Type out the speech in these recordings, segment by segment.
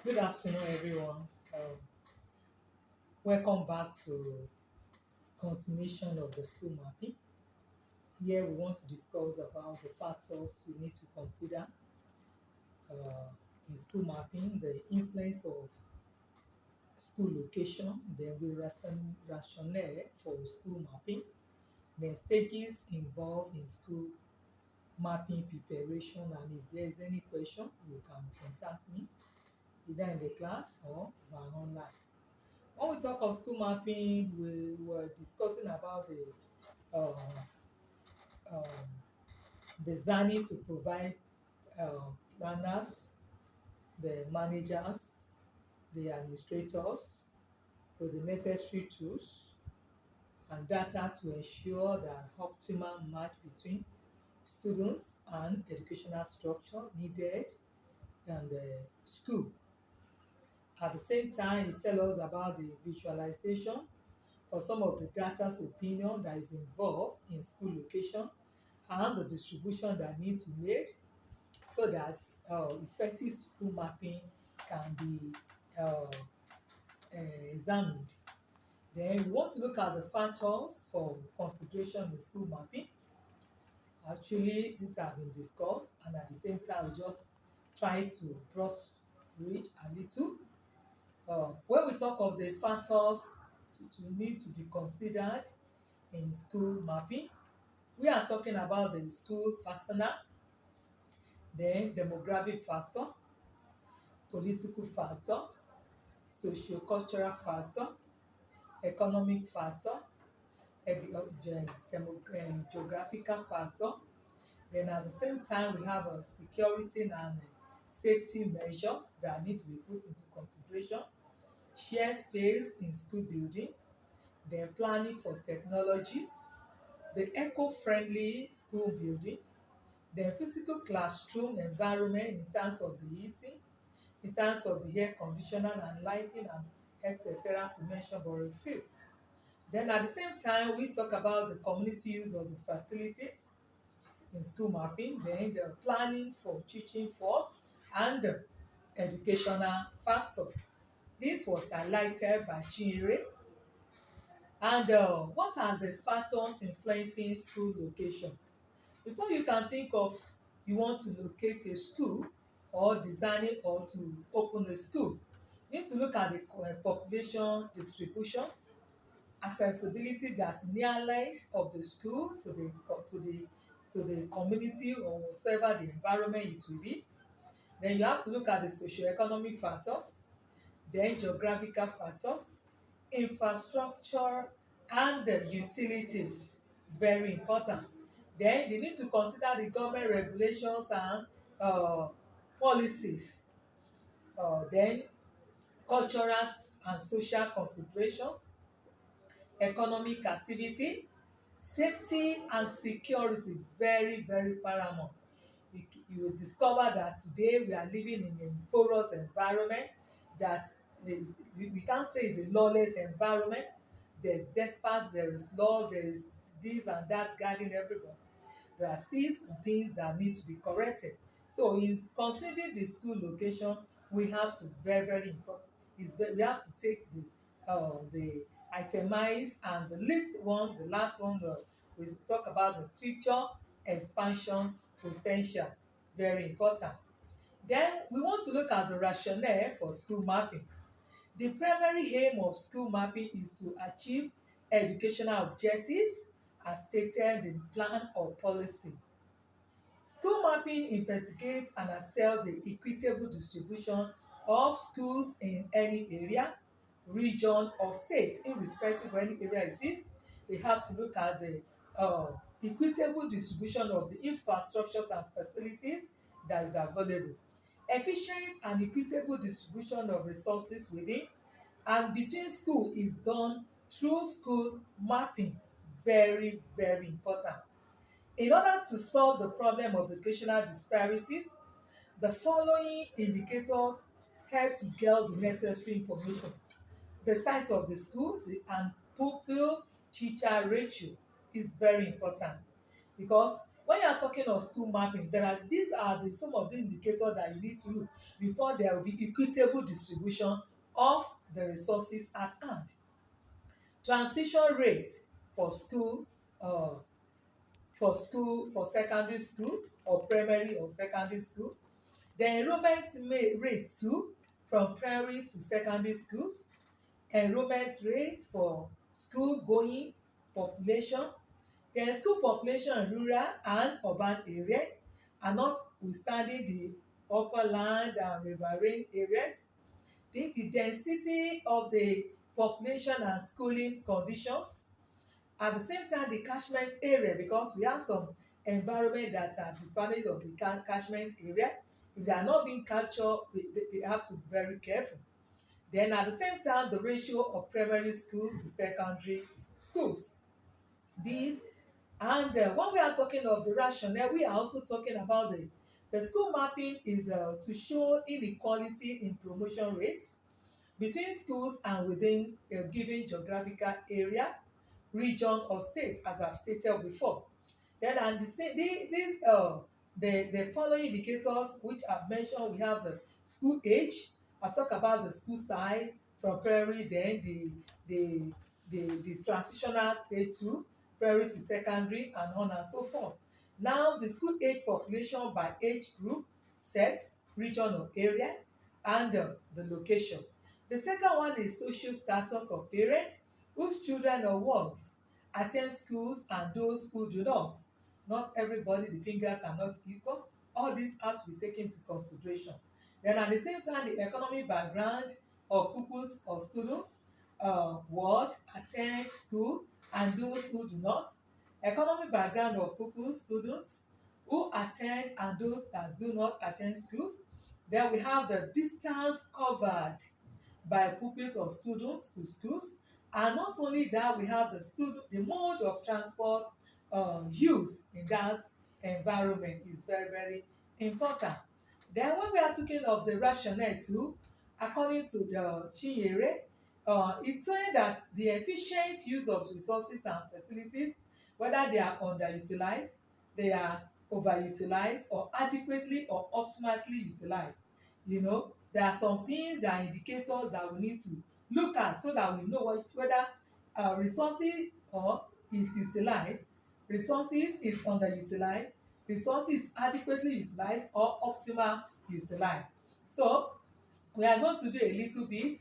Good afternoon, everyone. Welcome back to continuation of the school mapping. Here we want to discuss about the factors we need to consider uh, in school mapping, the influence of school location, then the rationale for school mapping, then stages involved in school mapping preparation, and if there is any question, you can contact me either in the class or via online. When we talk of school mapping, we were discussing about the um, um, designing to provide planners, the managers, the administrators with the necessary tools and data to ensure that optimal match between students and educational structure needed in the school. At the same time, it tells us about the visualization or some of the data's opinion that is involved in school location and the distribution that needs to be made so that effective school mapping can be examined. Then we want to look at the factors for consideration in school mapping. Actually, these have been discussed, and at the same time, we just try to brush reach a little. When we talk of the factors to need to be considered in school mapping, we are talking about the school personnel, then demographic factor, political factor, socio-cultural factor, economic factor, geographical factor. Then at the same time, we have a security and safety measures that need to be put into consideration, share space in school building, then planning for technology, the eco-friendly school building, the physical classroom environment in terms of the heating, in terms of the air conditioner and lighting and etc. to mention but a few. Then at the same time, we talk about the community use of the facilities in school mapping, then the planning for teaching force and the educational factor. This was highlighted by Chinyere. And what are the factors influencing school location? Before you can think of you want to locate a school or designing or to open a school, you need to look at the population distribution, accessibility, that's nearness of the school to the community or whatever the environment it will be. Then you have to look at the socio-economic factors, then geographical factors, infrastructure and the utilities, very important. Then you need to consider the government regulations and policies. Then cultural and social considerations, economic activity, safety and security, very very paramount. You will discover that today we are living in a porous environment that we can't say it's a lawless environment. There's despite there is law, there is this and that guiding everybody. There are still some things that need to be corrected. So in considering the school location, we have to very important. We have to take the itemize and the least one, the last one. We talk about the future expansion potential, very important. Then we want to look at the rationale for school mapping. The primary aim of school mapping is to achieve educational objectives as stated in plan or policy. School mapping investigates and assess the equitable distribution of schools in any area, region or state, irrespective of any area it is. We have to look at the equitable distribution of the infrastructures and facilities that is available, efficient and equitable distribution of resources within and between school is done through school mapping, very very important. In order to solve the problem of educational disparities, the following indicators help to get the necessary information. The size of the school and pupil teacher ratio is very important because When you are talking of school mapping, these are some of the indicators that you need to look before there will be equitable distribution of the resources at hand. Transition rate for school, uh, for secondary school or primary or secondary school. The enrollment rate too, from primary to secondary schools. Enrollment rate for school going population. The school population in rural and urban area, and notwithstanding the upperland and riverine areas. The density of the population and schooling conditions. At the same time, the catchment area, because we have some environment that are disadvantage of the catchment area. If they are not being captured, they have to be very careful. Then at the same time, the ratio of primary schools to secondary schools. These and when we are talking of the rationale, we are also talking about the school mapping is to show inequality in promotion rates between schools and within a given geographical area, region or state, as I've stated before. Then and the following indicators which I've mentioned, we have the school age. I've talked about the school size from primary, then the transitional stage two, primary to secondary, and on and so forth. Now the school age population by age group, sex, region or area, and the location. The second one is social status of parents whose children or works attend schools and those who do not. Not everybody, the fingers are not equal. All these have to be taken into consideration. Then at the same time, the economic background of pupils or students, would attend school and those who do not. Economic background of pupils, students who attend and those that do not attend schools. Then we have the distance covered by pupils or students to schools. And not only that, we have the mode of transport use in that environment is very, very important. Then when we are talking of the rationale too, according to the Chinyere, it said that the efficient use of resources and facilities, whether they are underutilized, they are overutilized, or adequately or optimally utilized. There are some things that are indicators that we need to look at so that we know whether resources or is utilized, resources is underutilized, resources adequately utilized or optimal utilized. So we are going to do a little bit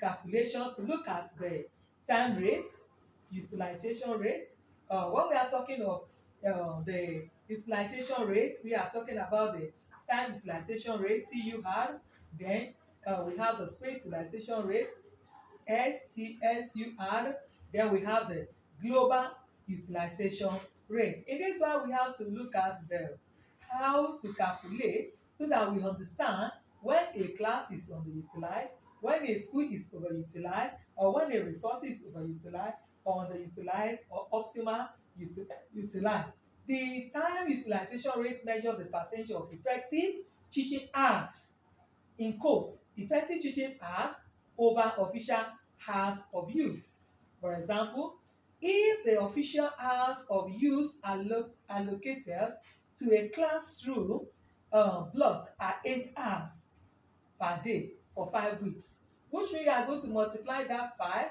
calculation to look at the time rate, utilization rate. When we are talking of the utilization rate, we are talking about the time utilization rate, TUR. Then we have the space utilization rate, STSUR. Then we have the global utilization rate. In this one, we have to look at the how to calculate so that we understand when a class is underutilized, when a school is overutilized, or when a resource is overutilized or underutilized or optimal utilized. The time utilization rate measures the percentage of effective teaching hours, in quotes, effective teaching hours over official hours of use. For example, if the official hours of use allocated to a classroom block are 8 hours per day for 5 weeks, which means we are going to multiply that 5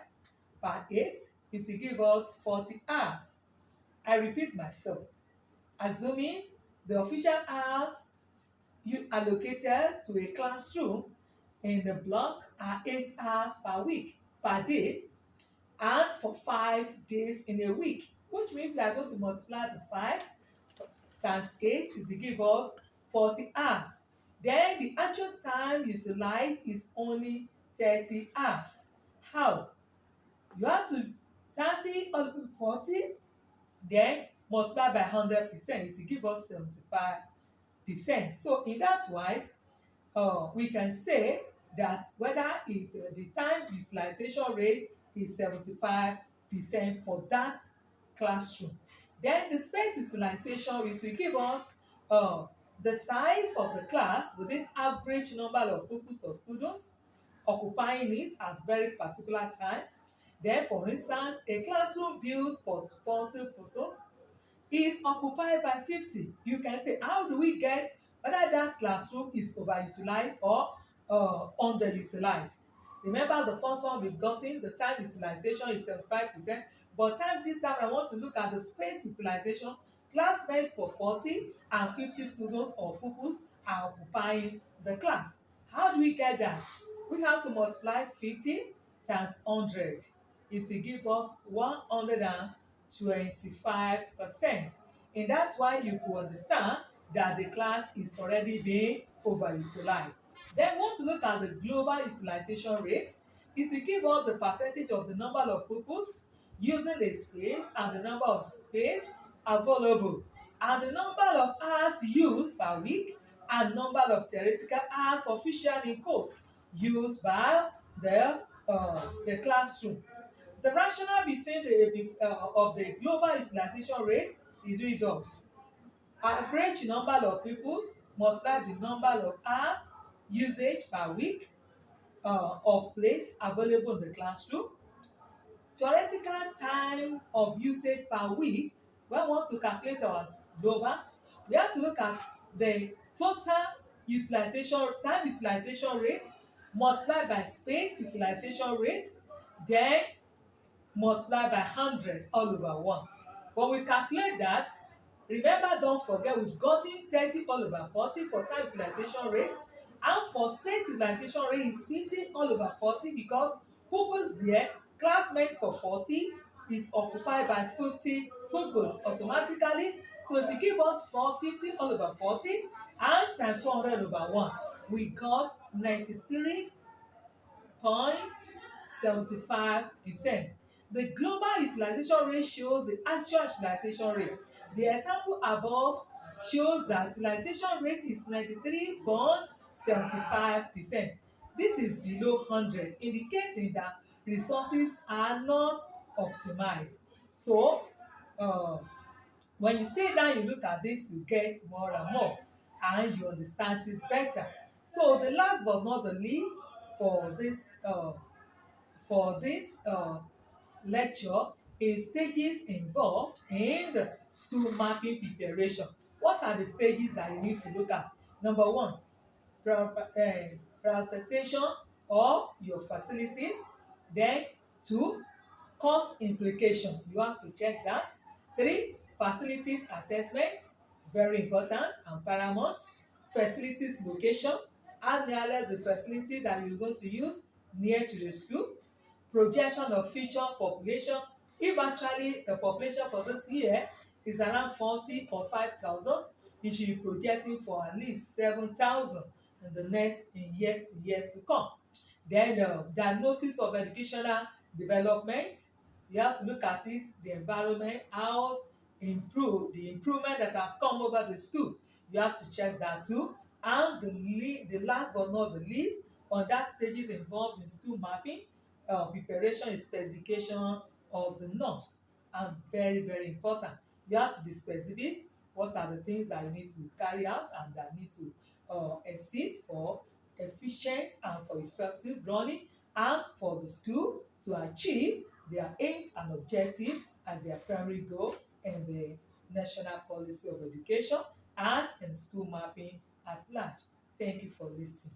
per 8, it will give us 40 hours. I repeat myself. Assuming the official hours you allocated to a classroom in the block are 8 hours per week, per day, and for 5 days in a week, which means we are going to multiply the 5 times 8, it will give us 40 hours. Then the actual time utilized is only 30 hours. How? You have to 30 or 40, then multiply by 100%, it will give us 75%. So in that wise, we can say that whether the time utilization rate is 75% for that classroom. Then the space utilization rate will give us the size of the class within average number of pupils or students occupying it at very particular time. Then, for instance, a classroom built for 40 persons is occupied by 50. You can say, how do we get whether that classroom is overutilized or underutilized? Remember the first one we've gotten, the time utilization is 75%, but this time I want to look at the space utilization. Class meant for 40 and 50 students or pupils are occupying the class. How do we get that? We have to multiply 50 times 100. It will give us 125%. In that way, you could understand that the class is already being overutilized. Then we want to look at the global utilization rate. It will give us the percentage of the number of pupils using the space and the number of space available, and the number of hours used per week, and number of theoretical hours officially in quotes used by the classroom. The rationale between of the global utilization rate is read thus: average number of pupils multiplied the number of hours usage per week of place available in the classroom. Theoretical time of usage per week. When we want to calculate our global, we have to look at the total time utilization rate multiplied by space utilization rate, then multiply by 100 all over 1. When we calculate that, remember, don't forget, we've gotten 30 all over 40 for time utilization rate, and for space utilization rate is 50 all over 40 because pupils there, class meant for 40 is occupied by 50 pupils automatically. So it will give us 450 all over 40 and times 400 over 1. We got 93.75%. The global utilization rate shows the actual utilization rate. The example above shows that utilization rate is 93.75%. This is below 100, indicating that resources are not optimized. So, when you sit down, you look at this, you get more and more, and you understand it better. So, the last but not the least for this lecture is stages involved in the school mapping preparation. What are the stages that you need to look at? Number one, prioritization of your facilities. Then 2, cost implication. You have to check that. 3, facilities assessment. Very important and paramount. Facilities location. How nearly the facility that you're going to use near to the school. Projection of future population. If actually the population for this year is around 40 or 5,000, you should be projecting for at least 7,000 in the next years to come. Then diagnosis of educational development. You have to look at it, the environment, how the improvement that have come over the school. You have to check that too. And the last but not the least, on that stages involved in school mapping, preparation is specification of the norms, and very, very important. You have to be specific. What are the things that you need to carry out and that need to exist for efficient and for effective running, and for the school to achieve their aims and objectives as their primary goal in the national policy of education and in school mapping at large. Thank you for listening.